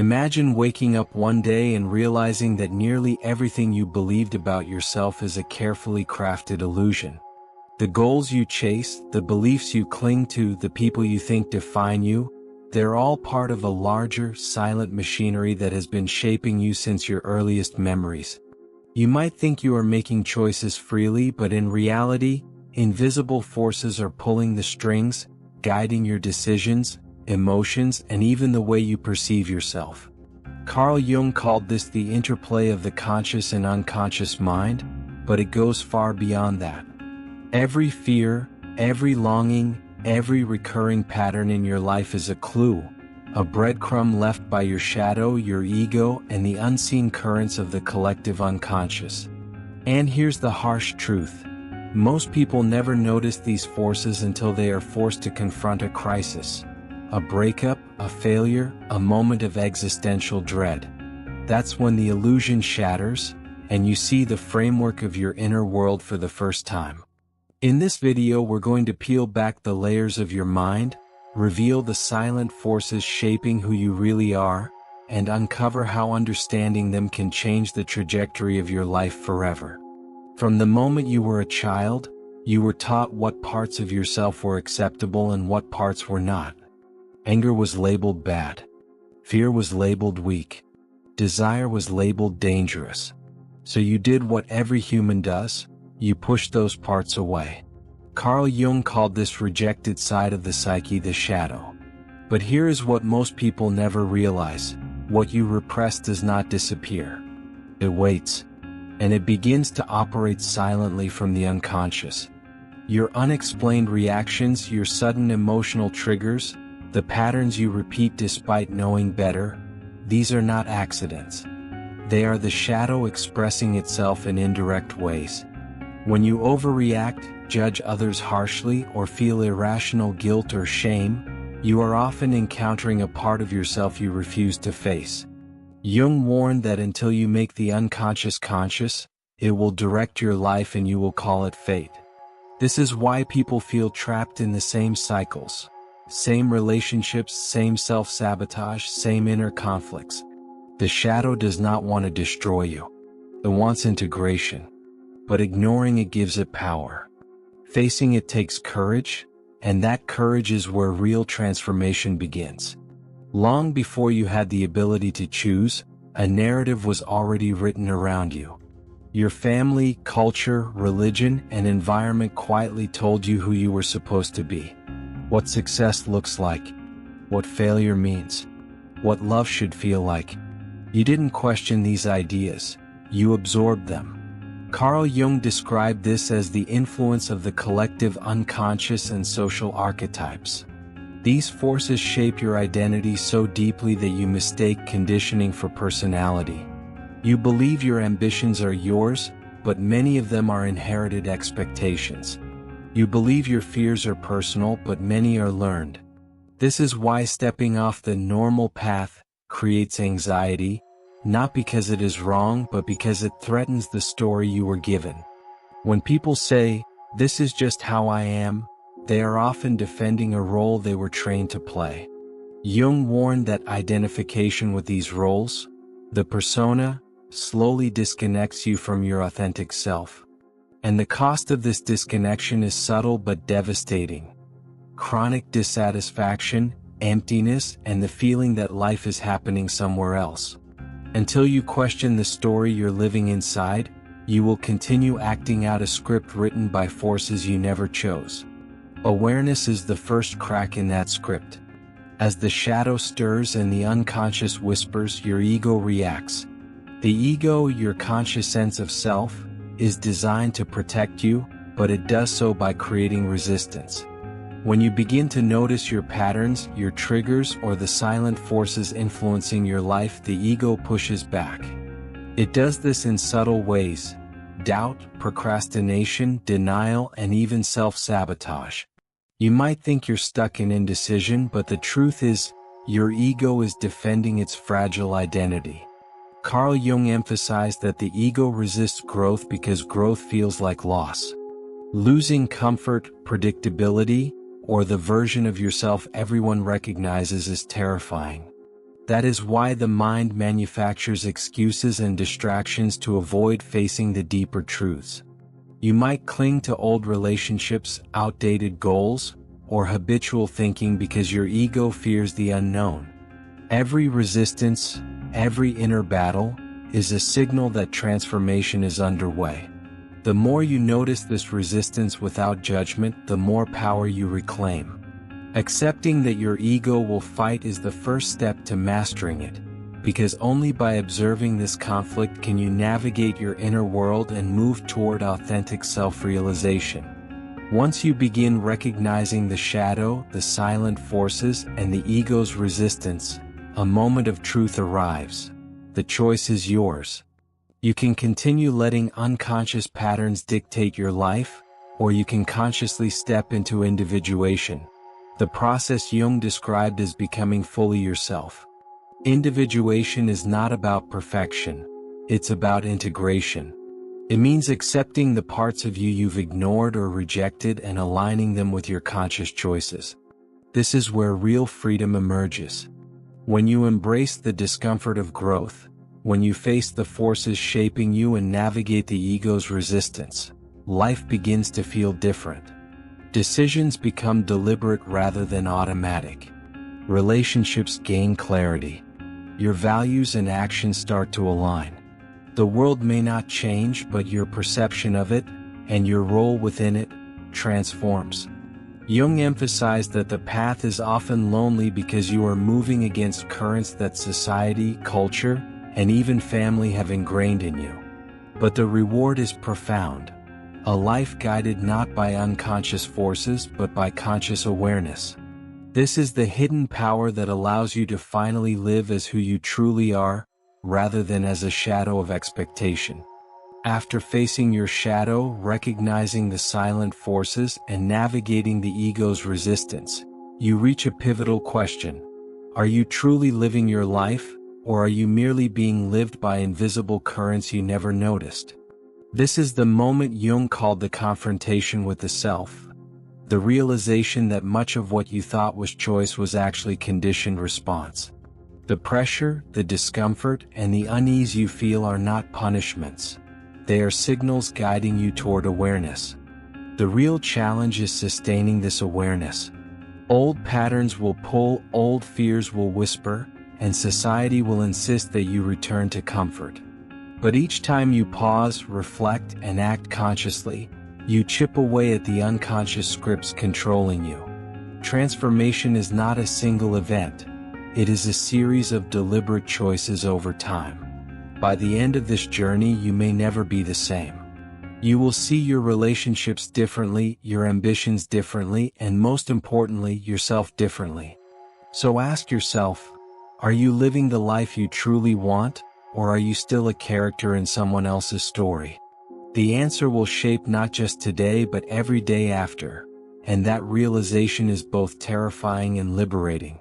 Imagine waking up one day and realizing that nearly everything you believed about yourself is a carefully crafted illusion. The goals you chase, the beliefs you cling to, the people you think define you, they're all part of a larger, silent machinery that has been shaping you since your earliest memories. You might think you are making choices freely, but in reality, invisible forces are pulling the strings, guiding your decisions, emotions, and even the way you perceive yourself. Carl Jung called this the interplay of the conscious and unconscious mind, but it goes far beyond that. Every fear, every longing, every recurring pattern in your life is a clue, a breadcrumb left by your shadow, your ego, and the unseen currents of the collective unconscious. And here's the harsh truth. Most people never notice these forces until they are forced to confront a crisis. A breakup, a failure, a moment of existential dread. That's when the illusion shatters, and you see the framework of your inner world for the first time. In this video, we're going to peel back the layers of your mind, reveal the silent forces shaping who you really are, and uncover how understanding them can change the trajectory of your life forever. From the moment you were a child, you were taught what parts of yourself were acceptable and what parts were not. Anger was labeled bad. Fear was labeled weak. Desire was labeled dangerous. So you did what every human does, you pushed those parts away. Carl Jung called this rejected side of the psyche the shadow. But here is what most people never realize. What you repress does not disappear. It waits. And it begins to operate silently from the unconscious. Your unexplained reactions, your sudden emotional triggers, the patterns you repeat despite knowing better, these are not accidents. They are the shadow expressing itself in indirect ways. When you overreact, judge others harshly, or feel irrational guilt or shame, you are often encountering a part of yourself you refuse to face. Jung warned that until you make the unconscious conscious, it will direct your life and you will call it fate. This is why people feel trapped in the same cycles. Same relationships, same self-sabotage, same inner conflicts. The shadow does not want to destroy you. It wants integration. But ignoring it gives it power. Facing it takes courage, and that courage is where real transformation begins. Long before you had the ability to choose, a narrative was already written around you. Your family, culture, religion, and environment quietly told you who you were supposed to be. What success looks like, what failure means, what love should feel like. You didn't question these ideas, you absorbed them. Carl Jung described this as the influence of the collective unconscious and social archetypes. These forces shape your identity so deeply that you mistake conditioning for personality. You believe your ambitions are yours, but many of them are inherited expectations. You believe your fears are personal, but many are learned. This is why stepping off the normal path creates anxiety, not because it is wrong, but because it threatens the story you were given. When people say, "This is just how I am," they are often defending a role they were trained to play. Jung warned that identification with these roles, the persona, slowly disconnects you from your authentic self. And the cost of this disconnection is subtle but devastating. Chronic dissatisfaction, emptiness, and the feeling that life is happening somewhere else. Until you question the story you're living inside, you will continue acting out a script written by forces you never chose. Awareness is the first crack in that script. As the shadow stirs and the unconscious whispers, your ego reacts. The ego, your conscious sense of self, is designed to protect you, but it does so by creating resistance. When you begin to notice your patterns, your triggers, or the silent forces influencing your life, the ego pushes back. It does this in subtle ways: doubt, procrastination, denial, and even self-sabotage. You might think you're stuck in indecision, but the truth is, your ego is defending its fragile identity. Carl Jung emphasized that the ego resists growth because growth feels like loss. Losing comfort, predictability, or the version of yourself everyone recognizes is terrifying. That is why the mind manufactures excuses and distractions to avoid facing the deeper truths. You might cling to old relationships, outdated goals, or habitual thinking because your ego fears the unknown. Every resistance, every inner battle, is a signal that transformation is underway. The more you notice this resistance without judgment, the more power you reclaim. Accepting that your ego will fight is the first step to mastering it, because only by observing this conflict can you navigate your inner world and move toward authentic self-realization. Once you begin recognizing the shadow, the silent forces, and the ego's resistance, a moment of truth arrives. The choice is yours. You can continue letting unconscious patterns dictate your life, or you can consciously step into individuation, the process Jung described as becoming fully yourself. Individuation is not about perfection, it's about integration. It means accepting the parts of you you've ignored or rejected and aligning them with your conscious choices. This is where real freedom emerges. When you embrace the discomfort of growth, when you face the forces shaping you and navigate the ego's resistance, life begins to feel different. Decisions become deliberate rather than automatic. Relationships gain clarity. Your values and actions start to align. The world may not change, but your perception of it, and your role within it, transforms. Jung emphasized that the path is often lonely because you are moving against currents that society, culture, and even family have ingrained in you. But the reward is profound. A life guided not by unconscious forces but by conscious awareness. This is the hidden power that allows you to finally live as who you truly are, rather than as a shadow of expectation. After facing your shadow, recognizing the silent forces, and navigating the ego's resistance, you reach a pivotal question. Are you truly living your life, or are you merely being lived by invisible currents you never noticed? This is the moment Jung called the confrontation with the self. The realization that much of what you thought was choice was actually conditioned response. The pressure, the discomfort, and the unease you feel are not punishments. They are signals guiding you toward awareness. The real challenge is sustaining this awareness. Old patterns will pull, old fears will whisper, and society will insist that you return to comfort. But each time you pause, reflect, and act consciously, you chip away at the unconscious scripts controlling you. Transformation is not a single event. It is a series of deliberate choices over time. By the end of this journey, you may never be the same. You will see your relationships differently, your ambitions differently, and most importantly, yourself differently. So ask yourself, are you living the life you truly want, or are you still a character in someone else's story? The answer will shape not just today but every day after, and that realization is both terrifying and liberating.